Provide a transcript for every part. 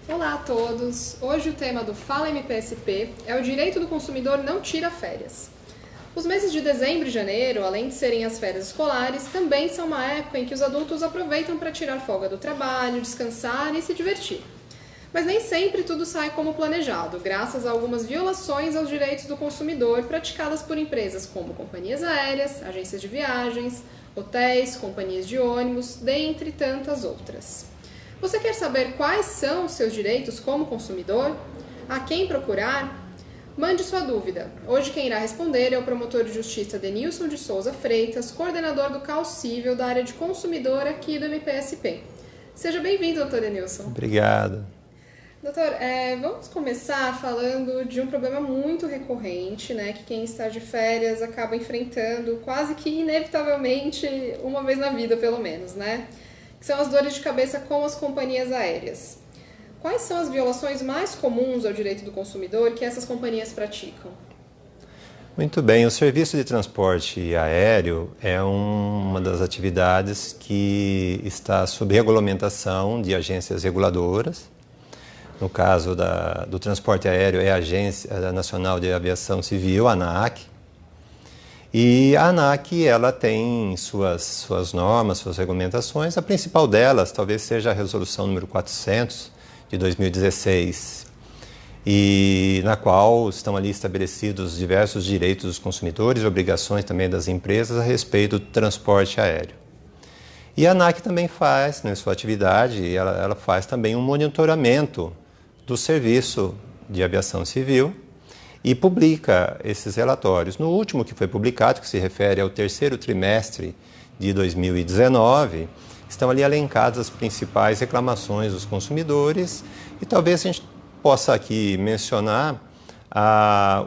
Olá a todos! Hoje o tema do Fala MPSP é o direito do consumidor não tira férias. Os meses de dezembro e janeiro, além de serem as férias escolares, também são uma época em que os adultos aproveitam para tirar folga do trabalho, descansar e se divertir. Mas nem sempre tudo sai como planejado, graças a algumas violações aos direitos do consumidor praticadas por empresas como companhias aéreas, agências de viagens, hotéis, companhias de ônibus, dentre tantas outras. Você quer saber quais são os seus direitos como consumidor? A quem procurar? Mande sua dúvida. Hoje quem irá responder é o promotor de justiça Denilson de Souza Freitas, coordenador do CAU Cível da área de consumidor aqui do MPSP. Seja bem-vindo, doutor Denilson. Obrigado. Doutor, vamos começar falando de um problema muito recorrente, né, que quem está de férias acaba enfrentando quase que inevitavelmente uma vez na vida, pelo menos, né? Que são as dores de cabeça com as companhias aéreas. Quais são as violações mais comuns ao direito do consumidor que essas companhias praticam? Muito bem, o serviço de transporte aéreo é uma das atividades que está sob regulamentação de agências reguladoras. No caso do transporte aéreo é a Agência Nacional de Aviação Civil, a ANAC. E a ANAC ela tem suas normas, suas regulamentações. A principal delas talvez seja a Resolução número 400 de 2016, e na qual estão ali estabelecidos diversos direitos dos consumidores e obrigações também das empresas a respeito do transporte aéreo. E a ANAC também faz, na sua atividade, ela faz também um monitoramento do serviço de aviação civil e publica esses relatórios. No último que foi publicado, que se refere ao terceiro trimestre de 2019, estão ali elencadas as principais reclamações dos consumidores e talvez a gente possa aqui mencionar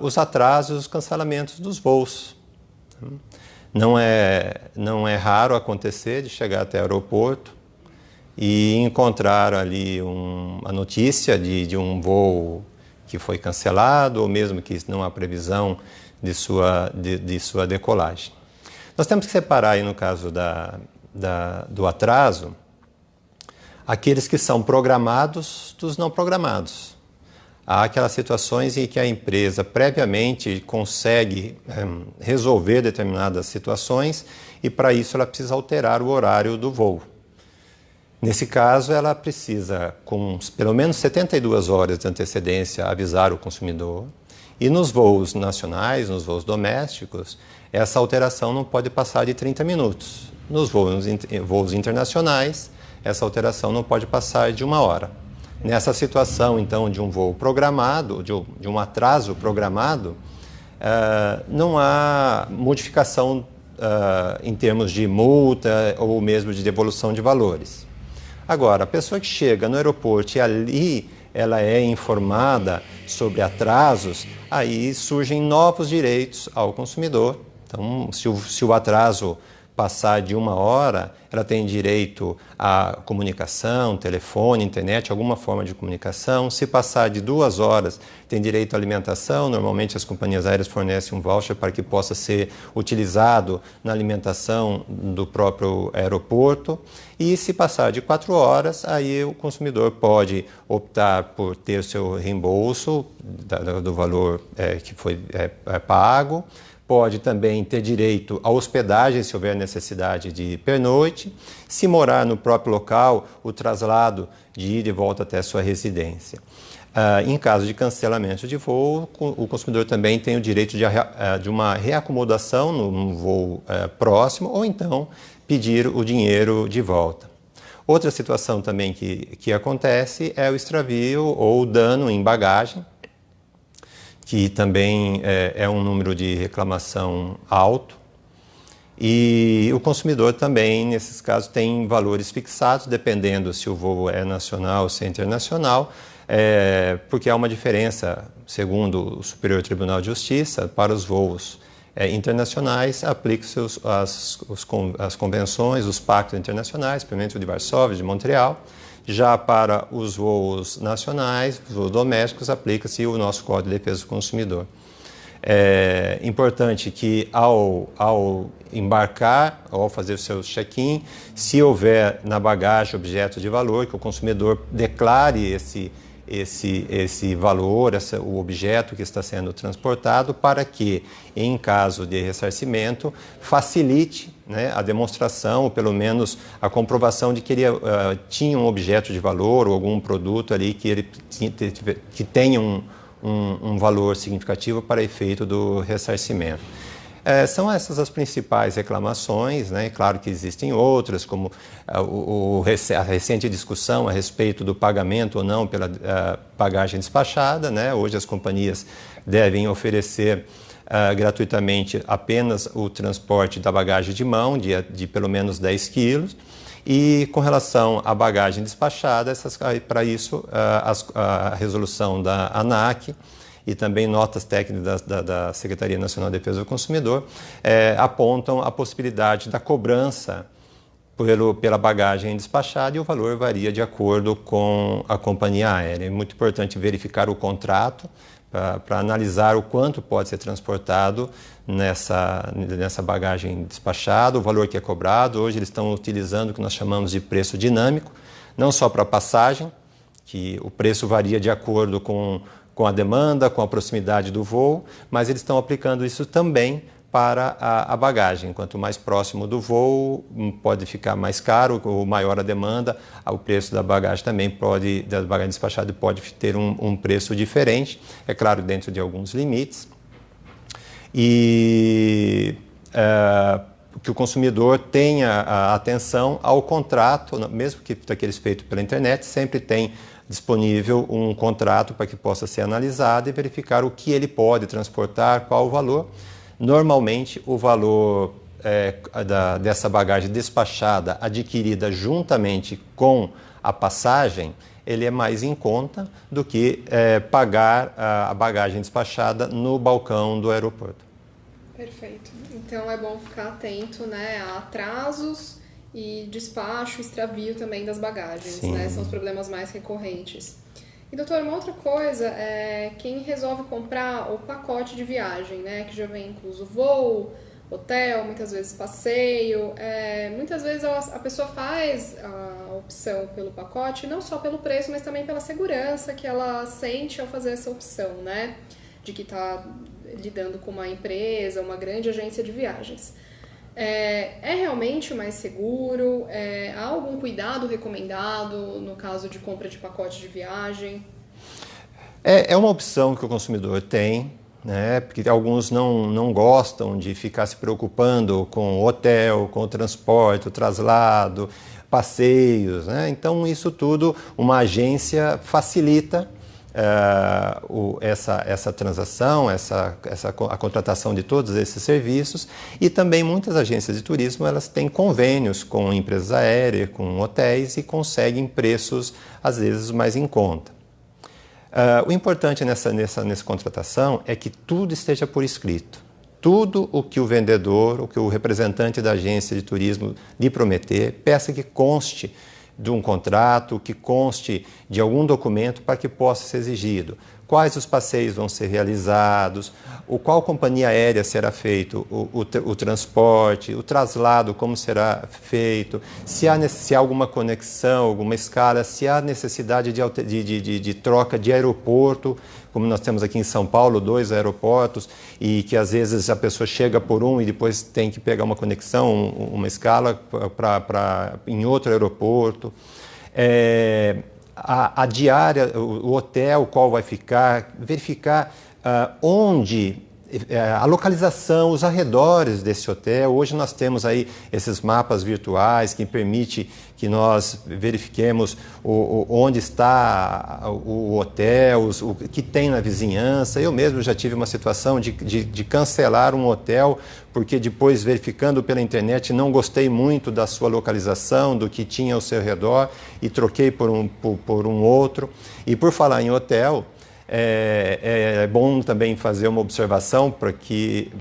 os atrasos, os cancelamentos dos voos. Não é raro acontecer de chegar até o aeroporto e encontrar ali a notícia de um voo que foi cancelado ou mesmo que não há previsão de sua decolagem. Nós temos que separar aí no caso do atraso aqueles que são programados dos não programados. Há aquelas situações em que a empresa previamente consegue resolver determinadas situações e para isso ela precisa alterar o horário do voo. Nesse caso, ela precisa, com pelo menos 72 horas de antecedência, avisar o consumidor. E nos voos nacionais, nos voos domésticos, essa alteração não pode passar de 30 minutos. Nos voos internacionais, essa alteração não pode passar de 1 hora. Nessa situação, então, de um voo programado, de um atraso programado, não há modificação em termos de multa ou mesmo de devolução de valores. Agora, a pessoa que chega no aeroporto e ali ela é informada sobre atrasos, aí surgem novos direitos ao consumidor. Então, se o atraso passar de 1 hora, ela tem direito à comunicação, telefone, internet, alguma forma de comunicação. Se passar de 2 horas, tem direito à alimentação. Normalmente as companhias aéreas fornecem um voucher para que possa ser utilizado na alimentação do próprio aeroporto. E se passar de 4 horas, aí o consumidor pode optar por ter o seu reembolso do valor que foi pago. Pode também ter direito à hospedagem, se houver necessidade de pernoite. Se morar no próprio local, o traslado de ida e volta até a sua residência. Em caso de cancelamento de voo, o consumidor também tem o direito de uma reacomodação num voo próximo ou então pedir o dinheiro de volta. Outra situação também que acontece é o extravio ou dano em bagagem, que também é um número de reclamação alto. E o consumidor também, nesses casos, tem valores fixados, dependendo se o voo é nacional ou se é internacional, porque há uma diferença, segundo o Superior Tribunal de Justiça, para os voos internacionais, aplicam-se as convenções, os pactos internacionais, primeiro de Varsóvia, de Montreal. Já para os voos nacionais, os voos domésticos, aplica-se o nosso Código de Defesa do Consumidor. É importante que ao embarcar, ao fazer o seu check-in, se houver na bagagem objetos de valor, que o consumidor declare esse valor, o objeto que está sendo transportado, para que, em caso de ressarcimento, facilite, né, a demonstração, ou pelo menos a comprovação de que ele tinha um objeto de valor ou algum produto ali que tenha um valor significativo para efeito do ressarcimento. São essas as principais reclamações, né? Claro que existem outras, como a recente discussão a respeito do pagamento ou não pela bagagem despachada, né? Hoje as companhias devem oferecer gratuitamente apenas o transporte da bagagem de mão, de pelo menos 10 quilos. E com relação à bagagem despachada, para isso a resolução da ANAC e também notas técnicas da Secretaria Nacional de Defesa do Consumidor apontam a possibilidade da cobrança pela bagagem despachada, e o valor varia de acordo com a companhia aérea. É muito importante verificar o contrato para analisar o quanto pode ser transportado nessa bagagem despachada, o valor que é cobrado. Hoje eles estão utilizando o que nós chamamos de preço dinâmico, não só para a passagem, que o preço varia de acordo com a demanda, com a proximidade do voo, mas eles estão aplicando isso também para a bagagem. Quanto mais próximo do voo, pode ficar mais caro, ou maior a demanda, o preço da bagagem também da bagagem despachada pode ter um preço diferente, é claro, dentro de alguns limites. E que o consumidor tenha a atenção ao contrato, mesmo que daqueles feitos pela internet, sempre tem disponível um contrato para que possa ser analisado e verificar o que ele pode transportar, qual o valor. Normalmente, o valor dessa bagagem despachada, adquirida juntamente com a passagem, ele é mais em conta do que pagar a bagagem despachada no balcão do aeroporto. Perfeito. Então é bom ficar atento, né, a atrasos e despacho, extravio também das bagagens, né? São os problemas mais recorrentes. E, doutor, uma outra coisa é quem resolve comprar o pacote de viagem, né? Que já vem incluso voo, hotel, muitas vezes passeio. Muitas vezes a pessoa faz a opção pelo pacote, não só pelo preço, mas também pela segurança que ela sente ao fazer essa opção, né? De que está lidando com uma empresa, uma grande agência de viagens. É realmente mais seguro? Há algum cuidado recomendado no caso de compra de pacote de viagem? É uma opção que o consumidor tem, né? Porque alguns não gostam de ficar se preocupando com o hotel, com o transporte, o traslado, passeios, né? Então, isso tudo, uma agência facilita essa transação, a contratação de todos esses serviços, e também muitas agências de turismo elas têm convênios com empresas aéreas, com hotéis, e conseguem preços às vezes mais em conta. O importante nessa contratação é que tudo esteja por escrito. Tudo o que o vendedor, o que o representante da agência de turismo lhe prometer, peça que conste de um contrato, que conste de algum documento para que possa ser exigido. Quais os passeios vão ser realizados, qual companhia aérea será feito o transporte, o traslado, como será feito, se há alguma conexão, alguma escala, se há necessidade de troca de aeroporto, como nós temos aqui em São Paulo, 2 aeroportos, e que às vezes a pessoa chega por um e depois tem que pegar uma conexão, uma escala em outro aeroporto. A diária, o hotel, qual vai ficar, verificar onde, a localização, os arredores desse hotel. Hoje nós temos aí esses mapas virtuais que permitem que nós verifiquemos onde está o hotel, o que tem na vizinhança. Eu mesmo já tive uma situação de cancelar um hotel, porque depois, verificando pela internet, não gostei muito da sua localização, do que tinha ao seu redor, e troquei por um outro. E por falar em hotel, é bom também fazer uma observação para que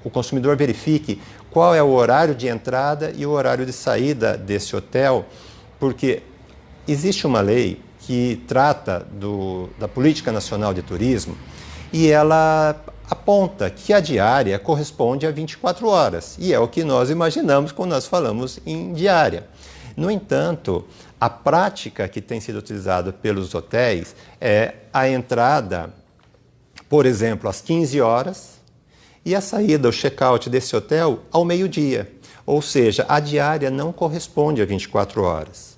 o consumidor verifique qual é o horário de entrada e o horário de saída desse hotel, porque existe uma lei que trata da Política Nacional de Turismo, e ela aponta que a diária corresponde a 24 horas, e é o que nós imaginamos quando nós falamos em diária. No entanto, a prática que tem sido utilizada pelos hotéis é a entrada, por exemplo, às 15 horas e a saída, o check-out desse hotel ao meio-dia. Ou seja, a diária não corresponde a 24 horas.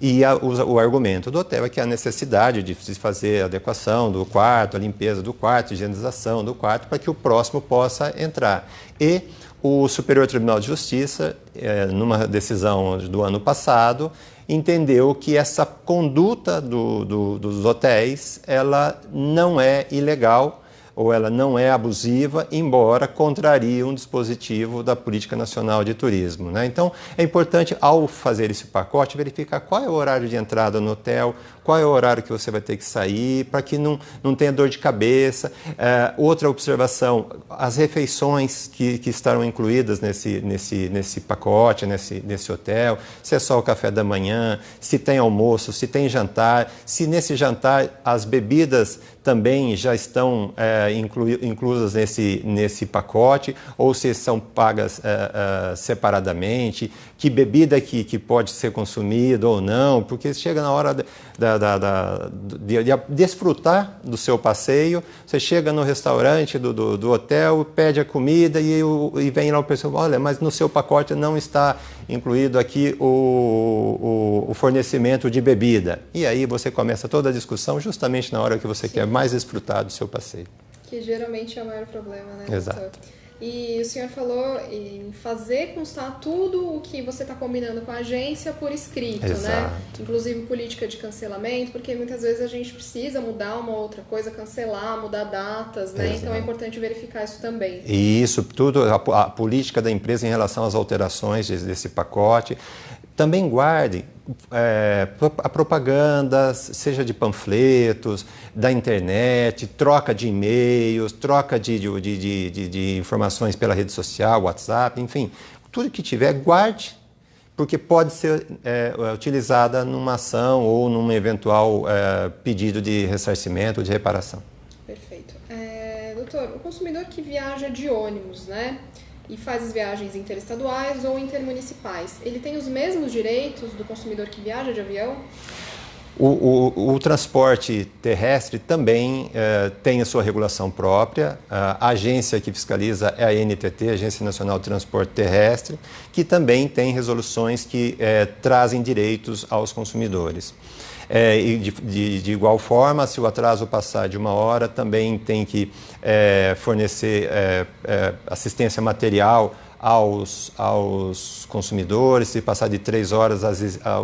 E o argumento do hotel é que a necessidade de se fazer a adequação do quarto, a limpeza do quarto, a higienização do quarto, para que o próximo possa entrar. E o Superior Tribunal de Justiça, numa decisão do ano passado, entendeu que essa conduta dos hotéis, ela não é ilegal, ou ela não é abusiva, embora contrarie um dispositivo da Política Nacional de Turismo, né? Então, é importante, ao fazer esse pacote, verificar qual é o horário de entrada no hotel, qual é o horário que você vai ter que sair, para que não tenha dor de cabeça. Outra observação, as refeições que estarão incluídas nesse pacote, nesse hotel, se é só o café da manhã, se tem almoço, se tem jantar, se nesse jantar as bebidas também já estão inclusas nesse pacote, ou se são pagas separadamente, que bebida que pode ser consumida ou não, porque chega na hora de desfrutar do seu passeio, você chega no restaurante do hotel, pede a comida e vem lá o pessoal, olha, mas no seu pacote não está incluído aqui o fornecimento de bebida. E aí você começa toda a discussão justamente na hora que você quer mais desfrutar do seu passeio. Que geralmente é o maior problema, né? Exato. Doutor? E o senhor falou em fazer constar tudo o que você está combinando com a agência por escrito, Exato. né? Inclusive política de cancelamento, porque muitas vezes a gente precisa mudar uma outra coisa, cancelar, mudar datas, né? Exato. Então é importante verificar isso também. E isso tudo, a política da empresa em relação às alterações desse pacote. Também guarde a propaganda, seja de panfletos, da internet, troca de e-mails, troca de informações pela rede social, WhatsApp, enfim. Tudo que tiver, guarde, porque pode ser utilizada numa ação ou num eventual pedido de ressarcimento ou de reparação. Perfeito. Doutor, o consumidor que viaja de ônibus, né? E faz as viagens interestaduais ou intermunicipais, ele tem os mesmos direitos do consumidor que viaja de avião? O transporte terrestre também tem a sua regulação própria. A agência que fiscaliza é a ANTT, Agência Nacional de Transporte Terrestre, que também tem resoluções que trazem direitos aos consumidores. E de igual forma, se o atraso passar de 1 hora, também tem que fornecer assistência material aos consumidores. Se passar de 3 horas, a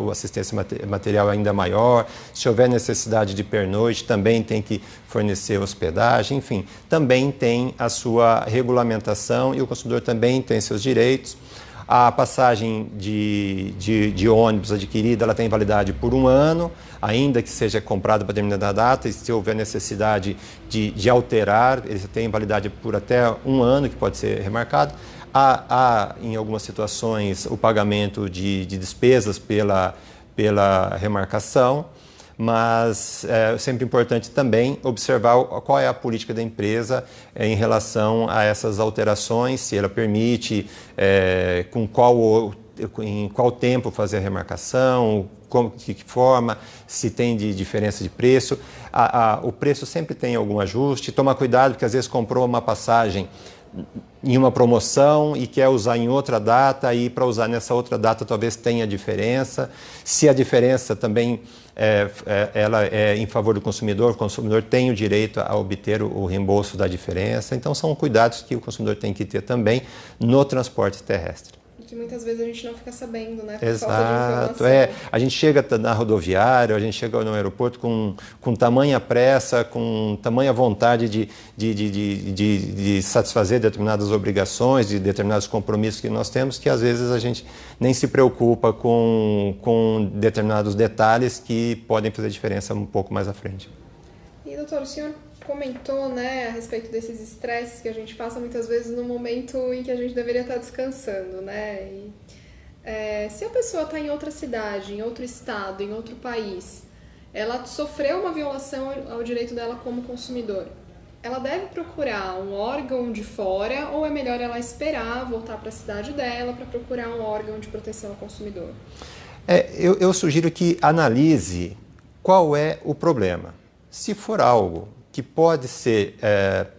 assistência material é ainda maior. Se houver necessidade de pernoite, também tem que fornecer hospedagem. Enfim, também tem a sua regulamentação e o consumidor também tem seus direitos. A passagem de ônibus adquirida, ela tem validade por 1 ano, ainda que seja comprada para determinada data, e se houver necessidade de alterar, ele tem validade por até 1 ano, que pode ser remarcado. Há em algumas situações, o pagamento de despesas pela remarcação, mas é sempre importante também observar qual é a política da empresa em relação a essas alterações, se ela permite, em qual tempo fazer a remarcação, de que forma, se tem de diferença de preço. O preço sempre tem algum ajuste. Toma cuidado, porque às vezes comprou uma passagem em uma promoção e quer usar em outra data, e para usar nessa outra data talvez tenha diferença. Se a diferença também ela é em favor do consumidor, o consumidor tem o direito a obter o reembolso da diferença. Então são cuidados que o consumidor tem que ter também no transporte terrestre. Que muitas vezes a gente não fica sabendo, né? Por Exato. falta de informação. A gente chega na rodoviária, a gente chega no aeroporto com tamanha pressa, com tamanha vontade de satisfazer determinadas obrigações, de determinados compromissos que nós temos, que às vezes a gente nem se preocupa com determinados detalhes que podem fazer diferença um pouco mais à frente. E, doutor, o senhor comentou, né, a respeito desses estresses que a gente passa muitas vezes no momento em que a gente deveria estar descansando, né? E, se a pessoa está em outra cidade, em outro estado, em outro país, ela sofreu uma violação ao direito dela como consumidor, ela deve procurar um órgão de fora ou é melhor ela esperar voltar para a cidade dela para procurar um órgão de proteção ao consumidor? Eu sugiro que analise qual é o problema. Se for algo que pode ser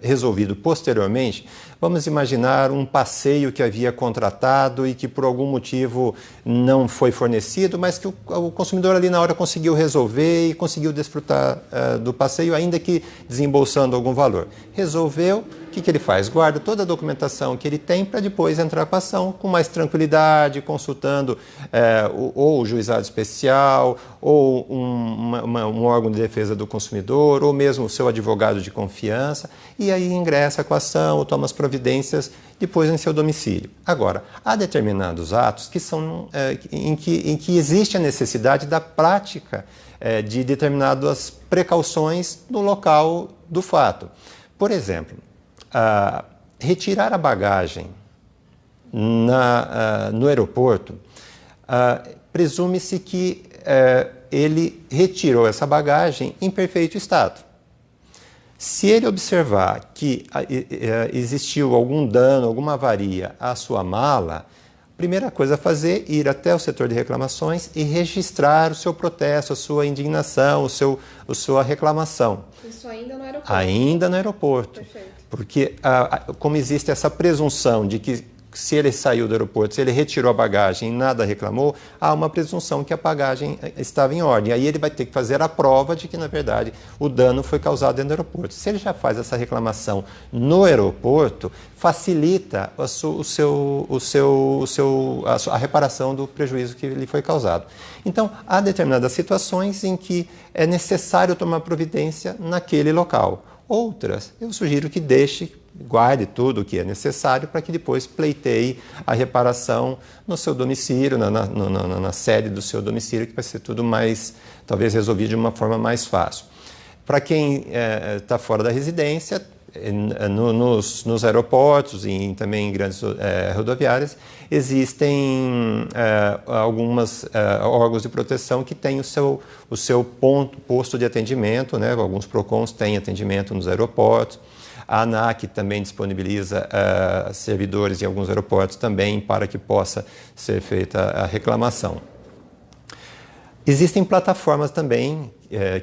resolvido posteriormente, vamos imaginar um passeio que havia contratado e que por algum motivo não foi fornecido, mas que o consumidor ali na hora conseguiu resolver e conseguiu desfrutar do passeio, ainda que desembolsando algum valor. Resolveu, o que ele faz? Guarda toda a documentação que ele tem para depois entrar com a ação com mais tranquilidade, consultando ou o juizado especial, ou um órgão de defesa do consumidor, ou mesmo o seu advogado de confiança, e aí ingressa com a ação ou toma as providências depois em seu domicílio. Agora, há determinados atos que são, em que existe a necessidade da prática de determinadas precauções no local do fato. Por exemplo, retirar a bagagem no aeroporto, presume-se que ele retirou essa bagagem em perfeito estado. Se ele observar que existiu algum dano, alguma avaria à sua mala, a primeira coisa a fazer é ir até o setor de reclamações e registrar o seu protesto, a sua indignação, a sua reclamação. Isso ainda no aeroporto? Ainda no aeroporto. Perfeito. Porque como existe essa presunção de que se ele saiu do aeroporto, se ele retirou a bagagem e nada reclamou, há uma presunção que a bagagem estava em ordem. Aí ele vai ter que fazer a prova de que, na verdade, o dano foi causado dentro do aeroporto. Se ele já faz essa reclamação no aeroporto, facilita a reparação do prejuízo que lhe foi causado. Então, há determinadas situações em que é necessário tomar providência naquele local. Outras, eu sugiro que guarde tudo o que é necessário para que depois pleiteie a reparação no seu domicílio, na sede do seu domicílio, que vai ser tudo mais, talvez, resolvido de uma forma mais fácil. Para quem está fora da residência, nos aeroportos e também em grandes rodoviárias, existem alguns órgãos de proteção que têm o seu posto de atendimento, né? Alguns PROCONs têm atendimento nos aeroportos. A ANAC também disponibiliza servidores em alguns aeroportos também para que possa ser feita a reclamação. Existem plataformas também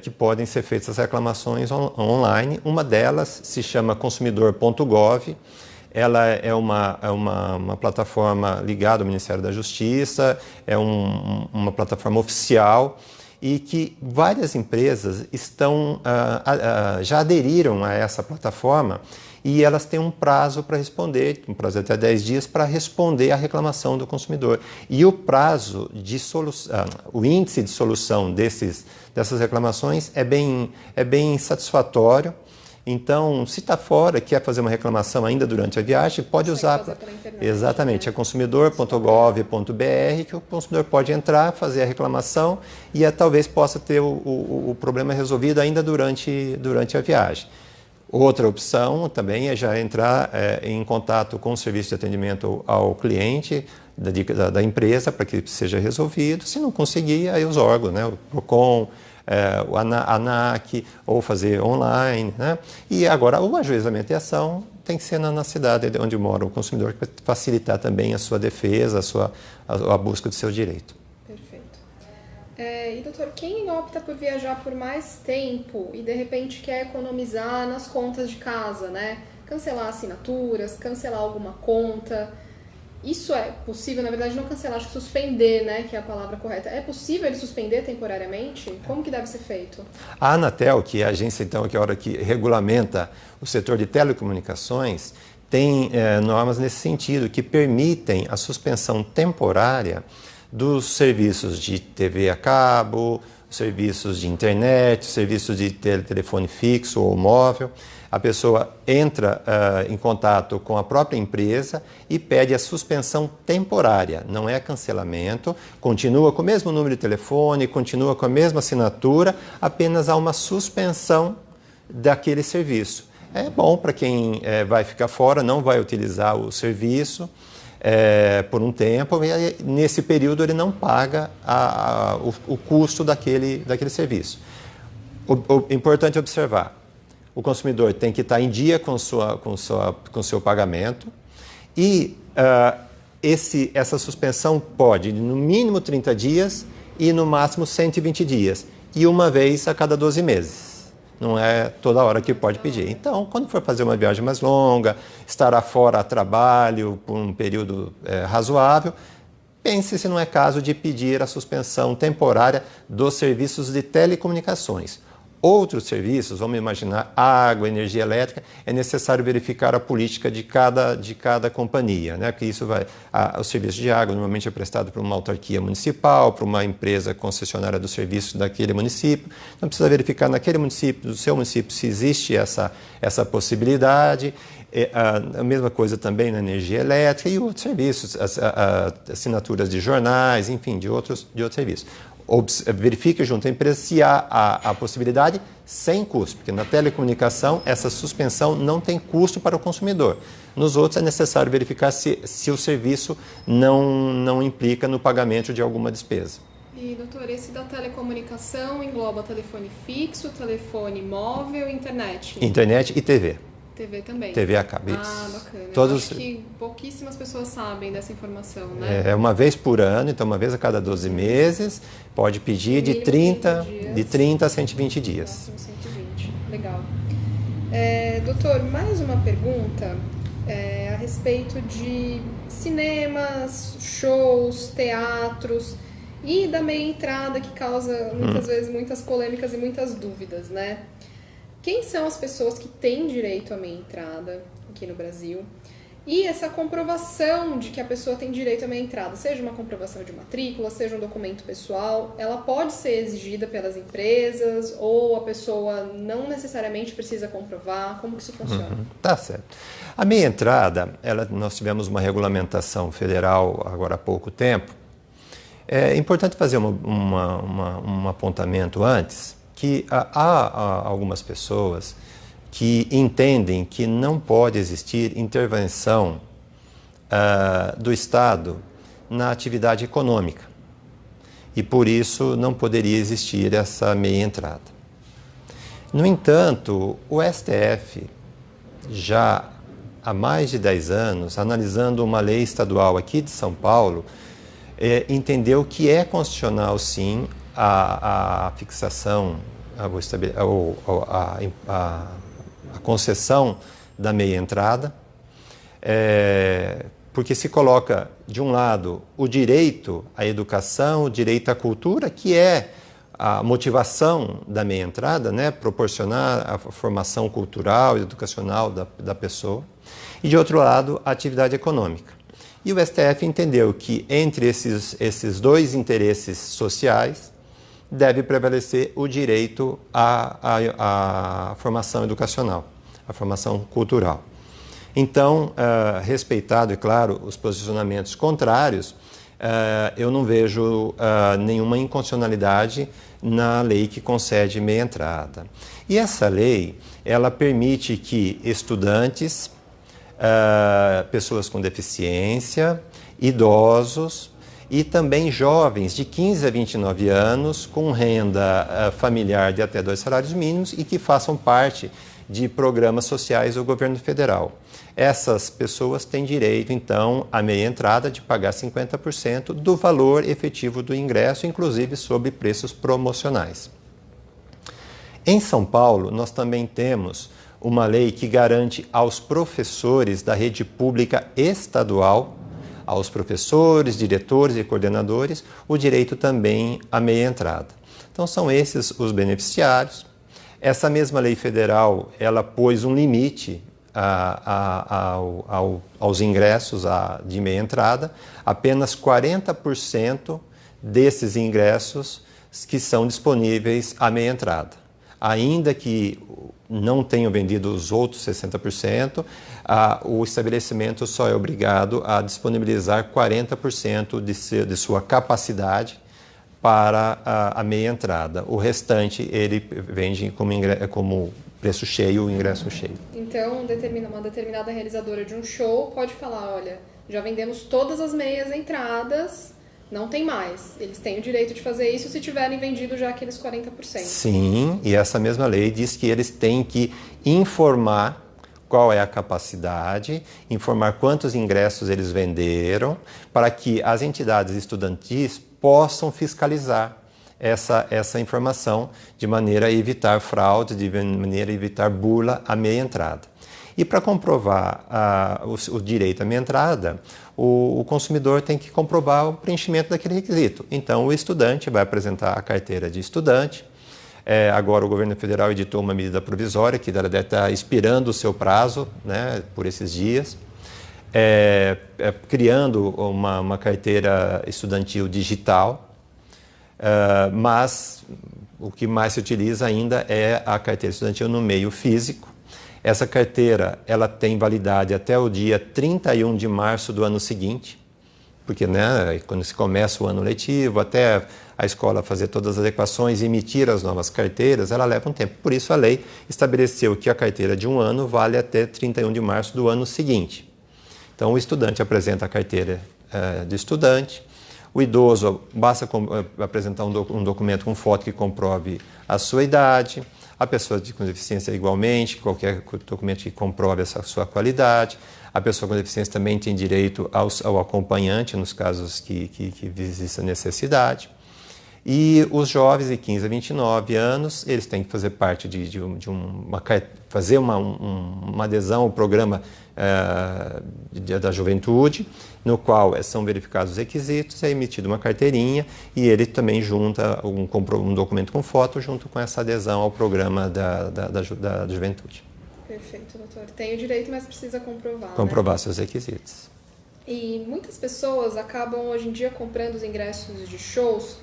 que podem ser feitas as reclamações online. Uma delas se chama consumidor.gov. Ela é uma plataforma ligada ao Ministério da Justiça, é uma plataforma oficial e que várias empresas já aderiram a essa plataforma e elas têm um prazo para responder, um prazo de até 10 dias para responder à reclamação do consumidor. E o prazo de solução, o índice de solução dessas reclamações é bem satisfatório. Então, se está fora, quer fazer uma reclamação ainda durante a viagem, pode usar. Fazer pela internet, exatamente, é consumidor.gov.br que o consumidor pode entrar, fazer a reclamação e talvez possa ter o problema resolvido ainda durante a viagem. Outra opção também é já entrar em contato com o serviço de atendimento ao cliente da empresa para que seja resolvido. Se não conseguir, aí os órgãos, né, o PROCON, a ANAC, ou fazer online, né? E agora o ajuizamento de ação tem que ser na cidade onde mora o consumidor, para facilitar também a sua defesa, a busca do seu direito. Perfeito. E doutor, quem opta por viajar por mais tempo e de repente quer economizar nas contas de casa, né? Cancelar assinaturas, cancelar alguma conta. Isso é possível, na verdade, não cancelar, acho que suspender, né, que é a palavra correta. É possível ele suspender temporariamente? Como que deve ser feito? A Anatel, que é a agência então, que é a hora que regulamenta o setor de telecomunicações, tem normas nesse sentido, que permitem a suspensão temporária dos serviços de TV a cabo, serviços de internet, serviços de telefone fixo ou móvel. A pessoa entra em contato com a própria empresa e pede a suspensão temporária, não é cancelamento, continua com o mesmo número de telefone, continua com a mesma assinatura, apenas há uma suspensão daquele serviço. É bom para quem vai ficar fora, não vai utilizar o serviço por um tempo, e nesse período ele não paga o custo daquele serviço. Importante observar, o consumidor tem que estar em dia com o seu pagamento e essa suspensão pode no mínimo 30 dias e no máximo 120 dias e uma vez a cada 12 meses. Não é toda hora que pode pedir. Então, quando for fazer uma viagem mais longa, estará fora a trabalho por um período razoável, pense se não é caso de pedir a suspensão temporária dos serviços de telecomunicações. Outros serviços, vamos imaginar água, energia elétrica, é necessário verificar a política de cada companhia, né? Porque isso o serviço de água normalmente é prestado por uma autarquia municipal, por uma empresa concessionária do serviço daquele município. Então precisa verificar naquele município, do seu município, se existe essa possibilidade. A mesma coisa também na energia elétrica e outros serviços, assinaturas de jornais, enfim, de outros serviços. Verifique junto à empresa se há a possibilidade sem custo, porque na telecomunicação essa suspensão não tem custo para o consumidor. Nos outros é necessário verificar se o serviço não implica no pagamento de alguma despesa. E, doutor, esse da telecomunicação engloba telefone fixo, telefone móvel e internet? Internet e TV. TV também? TV a cabo, isso. Ah, bacana. Todos... Eu acho que pouquíssimas pessoas sabem dessa informação, né? É uma vez por ano, então uma vez a cada 12 meses, pode pedir de 30 a 120 dias. 120, legal. Doutor, mais uma pergunta a respeito de cinemas, shows, teatros e da meia entrada que causa muitas vezes muitas polêmicas e muitas dúvidas, né? Quem são as pessoas que têm direito à meia entrada aqui no Brasil? E essa comprovação de que a pessoa tem direito à meia entrada, seja uma comprovação de matrícula, seja um documento pessoal, ela pode ser exigida pelas empresas ou a pessoa não necessariamente precisa comprovar? Como que isso funciona? Tá certo. A meia entrada, nós tivemos uma regulamentação federal agora há pouco tempo. É importante fazer um apontamento antes, que há algumas pessoas que entendem que não pode existir intervenção do Estado na atividade econômica e por isso não poderia existir essa meia entrada. No entanto, o STF já há mais de 10 anos, analisando uma lei estadual aqui de São Paulo, entendeu que é constitucional sim a fixação, a concessão da meia entrada, porque se coloca, de um lado, o direito à educação, o direito à cultura, que é a motivação da meia entrada, né? Proporcionar a formação cultural e educacional da pessoa, e de outro lado, a atividade econômica. E o STF entendeu que entre esses dois interesses sociais, deve prevalecer o direito à formação educacional, à formação cultural. Então, respeitado, e claro, os posicionamentos contrários, eu não vejo nenhuma inconstitucionalidade na lei que concede meia entrada. E essa lei, ela permite que estudantes, pessoas com deficiência, idosos, e também jovens de 15 a 29 anos com renda familiar de até 2 salários mínimos e que façam parte de programas sociais do governo federal. Essas pessoas têm direito, então, à meia entrada de pagar 50% do valor efetivo do ingresso, inclusive sob preços promocionais. Em São Paulo, nós também temos uma lei que garante aos professores da rede pública estadual, aos professores, diretores e coordenadores, o direito também à meia entrada. Então, são esses os beneficiários. Essa mesma lei federal, ela pôs um limite aos ingressos de meia entrada, apenas 40% desses ingressos que são disponíveis à meia entrada. Ainda que não tenham vendido os outros 60%, o estabelecimento só é obrigado a disponibilizar 40% de sua capacidade para a meia entrada. O restante ele vende como preço cheio, o ingresso cheio. Então, uma determinada realizadora de um show pode falar, olha, já vendemos todas as meias entradas, não tem mais. Eles têm o direito de fazer isso se tiverem vendido já aqueles 40%. Sim, e essa mesma lei diz que eles têm que informar qual é a capacidade, informar quantos ingressos eles venderam, para que as entidades estudantis possam fiscalizar essa informação de maneira a evitar fraude, de maneira a evitar burla à meia entrada. E para comprovar o direito à meia entrada, o consumidor tem que comprovar o preenchimento daquele requisito. Então, o estudante vai apresentar a carteira de estudante. Agora o governo federal editou uma medida provisória que deve estar expirando o seu prazo, né, por esses dias, criando uma carteira estudantil digital, mas o que mais se utiliza ainda é a carteira estudantil no meio físico. Essa carteira ela tem validade até o dia 31 de março do ano seguinte, porque, né, quando se começa o ano letivo, até a escola fazer todas as adequações e emitir as novas carteiras, ela leva um tempo. Por isso, a lei estabeleceu que a carteira de um ano vale até 31 de março do ano seguinte. Então, o estudante apresenta a carteira de estudante. O idoso basta apresentar um documento com foto que comprove a sua idade. A pessoa com deficiência igualmente, qualquer documento que comprove essa sua qualidade. A pessoa com deficiência também tem direito ao acompanhante nos casos que exista necessidade. E os jovens de 15 a 29 anos, eles têm que fazer parte fazer uma adesão ao programa da juventude, no qual são verificados os requisitos, é emitida uma carteirinha e ele também junta um documento com foto junto com essa adesão ao programa da juventude. Perfeito, doutor. Tem o direito, mas precisa comprovar. Comprovar, né, seus requisitos. E muitas pessoas acabam hoje em dia comprando os ingressos de shows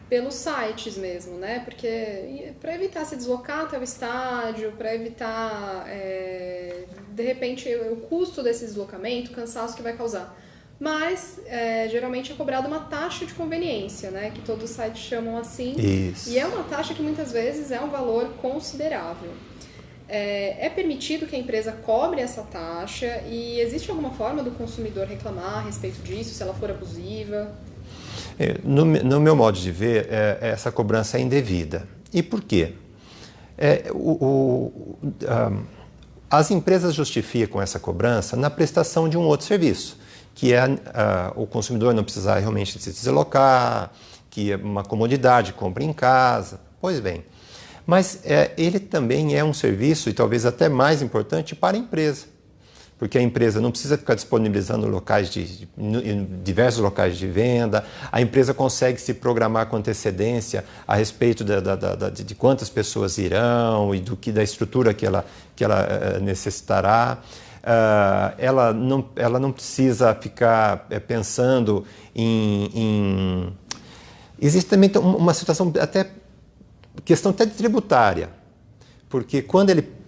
pelos sites mesmo, né? Porque para evitar se deslocar até o estádio, para evitar, de repente, o custo desse deslocamento, o cansaço que vai causar. Mas, geralmente é cobrada uma taxa de conveniência, né? Que todos os sites chamam assim. Isso. E é uma taxa que muitas vezes é um valor considerável. É permitido que a empresa cobre essa taxa e existe alguma forma do consumidor reclamar a respeito disso, se ela for abusiva? No meu modo de ver, essa cobrança é indevida. E por quê? As empresas justificam essa cobrança na prestação de um outro serviço, que é o consumidor não precisar realmente se deslocar, que é uma comodidade, compra em casa. Pois bem, mas ele também é um serviço, e talvez até mais importante, para a empresa. Porque a empresa não precisa ficar disponibilizando diversos locais de venda, a empresa consegue se programar com antecedência a respeito de quantas pessoas irão e da estrutura que ela necessitará. Ela não precisa ficar pensando em... Existe também uma situação questão até tributária, porque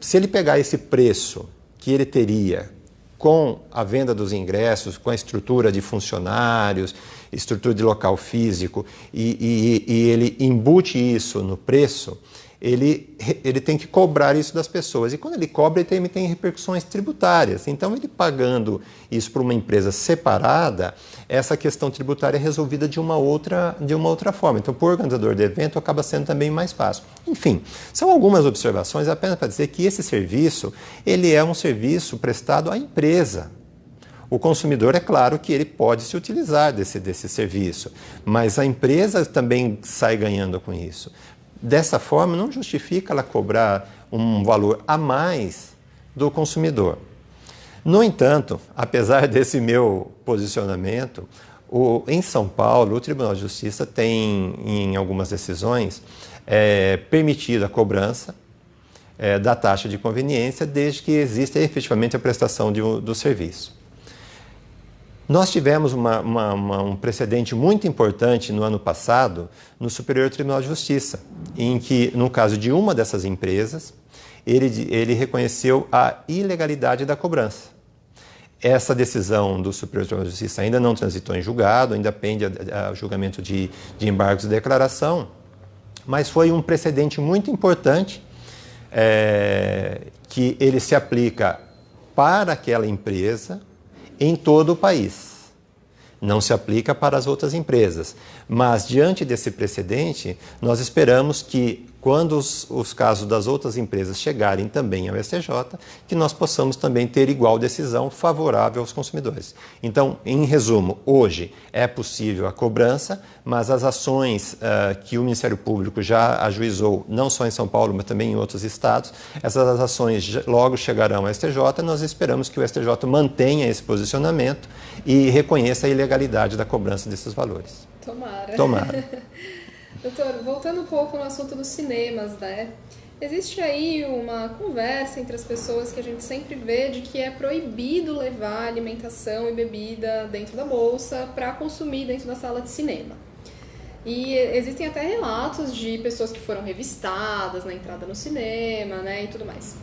se ele pegar esse preço que ele teria com a venda dos ingressos, com a estrutura de funcionários, estrutura de local físico, e ele embute isso no preço, ele tem que cobrar isso das pessoas. E quando ele cobra, ele também tem repercussões tributárias. Então, ele pagando isso para uma empresa separada, essa questão tributária é resolvida de uma outra forma. Então, para o organizador do evento, acaba sendo também mais fácil. Enfim, são algumas observações apenas para dizer que esse serviço, ele é um serviço prestado à empresa. O consumidor, é claro que ele pode se utilizar desse serviço, mas a empresa também sai ganhando com isso. Dessa forma, não justifica ela cobrar um valor a mais do consumidor. No entanto, apesar desse meu posicionamento, em São Paulo, o Tribunal de Justiça tem, em algumas decisões, permitido a cobrança da taxa de conveniência, desde que exista efetivamente a prestação do serviço. Nós tivemos um precedente muito importante no ano passado no Superior Tribunal de Justiça, em que, no caso de uma dessas empresas, ele reconheceu a ilegalidade da cobrança. Essa decisão do Superior Tribunal de Justiça ainda não transitou em julgado, ainda pende a julgamento de embargos de declaração, mas foi um precedente muito importante que ele se aplica para aquela empresa em todo o país. não se aplica para as outras empresas. Mas, diante desse precedente, nós esperamos que, quando os casos das outras empresas chegarem também ao STJ, que nós possamos também ter igual decisão favorável aos consumidores. Então, em resumo, hoje é possível a cobrança, mas as ações que o Ministério Público já ajuizou, não só em São Paulo, mas também em outros estados, essas ações logo chegarão ao STJ e nós esperamos que o STJ mantenha esse posicionamento e reconheça a ilegalidade da cobrança desses valores. Tomara. Tomara. Doutor, voltando um pouco no assunto dos cinemas, né? Existe aí uma conversa entre as pessoas que a gente sempre vê de que é proibido levar alimentação e bebida dentro da bolsa para consumir dentro da sala de cinema. E existem até relatos de pessoas que foram revistadas na entrada no cinema, né, e tudo mais.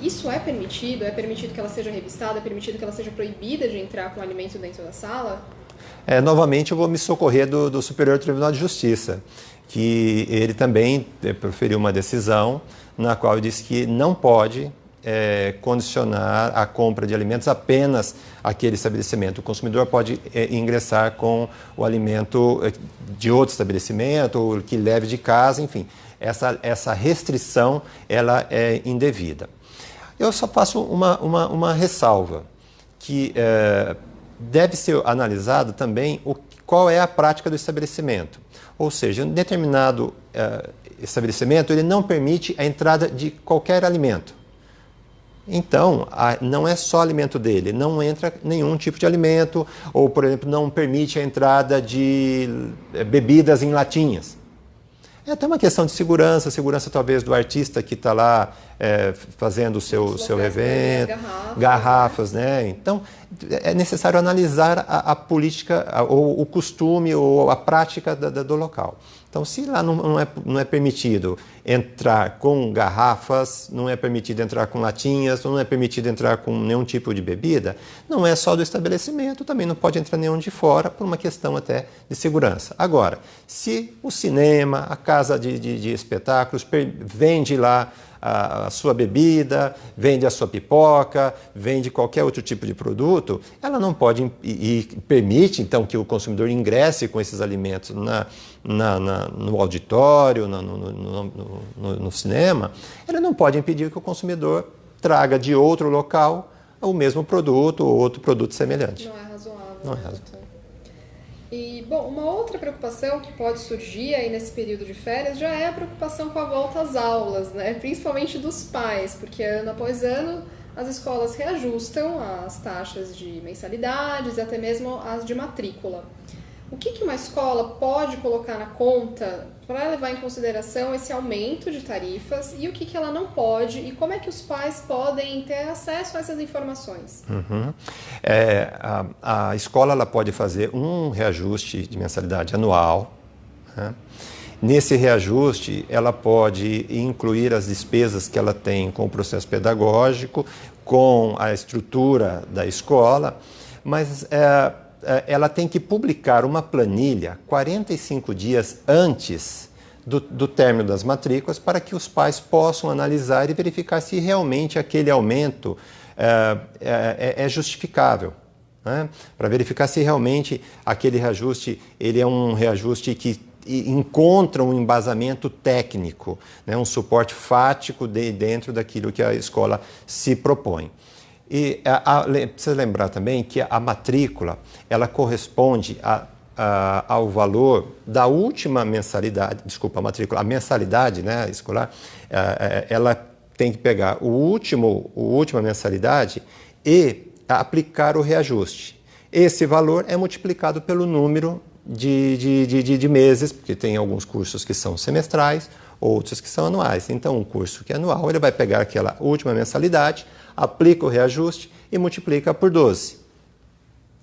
Isso é permitido? É permitido que ela seja revistada? É permitido que ela seja proibida de entrar com alimento dentro da sala? Novamente eu vou me socorrer do Superior Tribunal de Justiça, que ele também proferiu uma decisão na qual ele disse que não pode condicionar a compra de alimentos apenas àquele estabelecimento. O consumidor pode ingressar com o alimento de outro estabelecimento, ou que leve de casa, enfim. Essa restrição ela é indevida. Eu só faço uma ressalva, que deve ser analisado também qual é a prática do estabelecimento. Ou seja, um determinado estabelecimento ele não permite a entrada de qualquer alimento. Então, não é só alimento dele, não entra nenhum tipo de alimento, ou, por exemplo, não permite a entrada de bebidas em latinhas. É até uma questão de segurança talvez do artista que está lá fazendo o seu evento, garrafas, né? Então, é necessário analisar a política, ou o costume, ou a prática do local. Então, se lá não é permitido entrar com garrafas, não é permitido entrar com latinhas, não é permitido entrar com nenhum tipo de bebida, não é só do estabelecimento, também não pode entrar nenhum de fora, por uma questão até de segurança. Agora, se o cinema, a casa de espetáculos vende lá a sua bebida, vende a sua pipoca, vende qualquer outro tipo de produto, ela não pode e permite, então, que o consumidor ingresse com esses alimentos no auditório, no cinema, ela não pode impedir que o consumidor traga de outro local o mesmo produto ou outro produto semelhante. Não é razoável. Não é razoável. E, bom, uma outra preocupação que pode surgir aí nesse período de férias já é a preocupação com a volta às aulas, né? Principalmente dos pais, porque ano após ano as escolas reajustam as taxas de mensalidades e até mesmo as de matrícula. O que uma escola pode colocar na conta para levar em consideração esse aumento de tarifas e o que ela não pode e como é que os pais podem ter acesso a essas informações? Uhum. A escola ela pode fazer um reajuste de mensalidade anual, né? Nesse reajuste, ela pode incluir as despesas que ela tem com o processo pedagógico, com a estrutura da escola, mas ela tem que publicar uma planilha 45 dias antes do término das matrículas para que os pais possam analisar e verificar se realmente aquele aumento é justificável, né? Para verificar se realmente aquele reajuste ele é um reajuste que encontra um embasamento técnico, né? Um suporte fático dentro daquilo que a escola se propõe. E precisa lembrar também que a matrícula, ela corresponde ao valor da última mensalidade, a mensalidade, né, escolar, ela tem que pegar a última mensalidade e aplicar o reajuste. Esse valor é multiplicado pelo número de meses, porque tem alguns cursos que são semestrais, outros que são anuais. Então, um curso que é anual, ele vai pegar aquela última mensalidade, aplica o reajuste e multiplica por 12.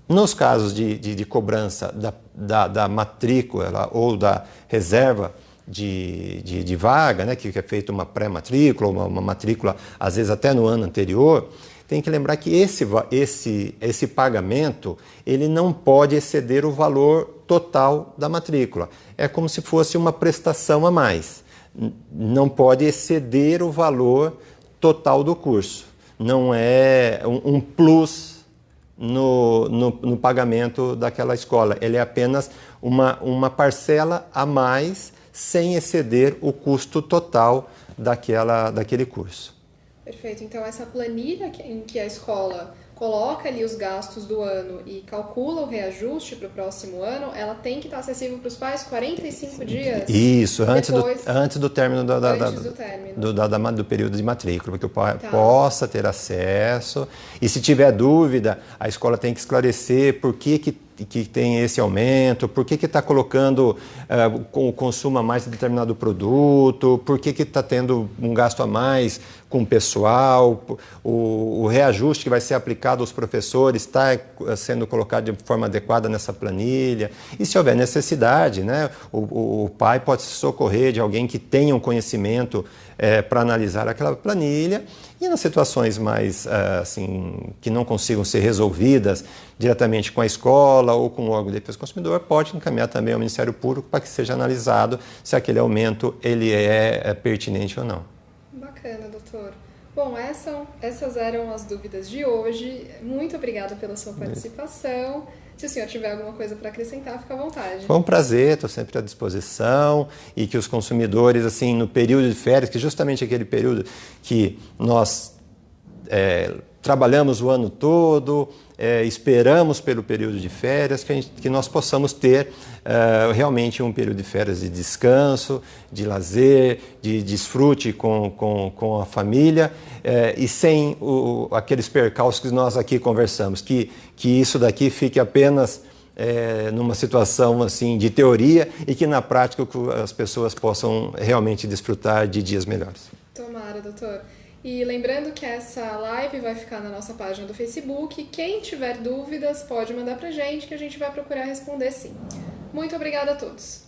Nos casos de cobrança da matrícula ou da reserva de vaga, né, que é feita uma pré-matrícula, uma matrícula, às vezes até no ano anterior, tem que lembrar que esse pagamento ele não pode exceder o valor total da matrícula. É como se fosse uma prestação a mais. Não pode exceder o valor total do curso. Não é um plus no pagamento daquela escola. Ele é apenas uma parcela a mais, sem exceder o custo total daquele curso. Perfeito. Então, essa planilha em que a escola coloca ali os gastos do ano e calcula o reajuste para o próximo ano, ela tem que estar acessível para os pais 45 dias? Isso, depois, antes do término do período de matrícula, para que o pai possa ter acesso. E se tiver dúvida, a escola tem que esclarecer por que tem esse aumento, por que está colocando o consumo a mais de determinado produto, por que está tendo um gasto a mais com o pessoal, o reajuste que vai ser aplicado aos professores está sendo colocado de forma adequada nessa planilha. E se houver necessidade, né, o pai pode se socorrer de alguém que tenha um conhecimento para analisar aquela planilha. E nas situações mais assim, que não consigam ser resolvidas diretamente com a escola ou com o órgão de defesa do consumidor, pode encaminhar também ao Ministério Público para que seja analisado se aquele aumento ele é pertinente ou não. Bacana, doutor. Bom, essas eram as dúvidas de hoje. Muito obrigada pela sua participação. Se o senhor tiver alguma coisa para acrescentar, fica à vontade. Foi um prazer, estou sempre à disposição, e que os consumidores, assim, no período de férias, que justamente aquele período que nós trabalhamos o ano todo, esperamos pelo período de férias, que nós possamos ter realmente um período de férias de descanso, de lazer, de desfrute com a família, e sem aqueles percalços que nós aqui conversamos, que isso daqui fique apenas numa situação assim de teoria e que na prática as pessoas possam realmente desfrutar de dias melhores. Tomara, doutor. E lembrando que essa live vai ficar na nossa página do Facebook. Quem tiver dúvidas pode mandar pra gente que a gente vai procurar responder sim. Muito obrigada a todos.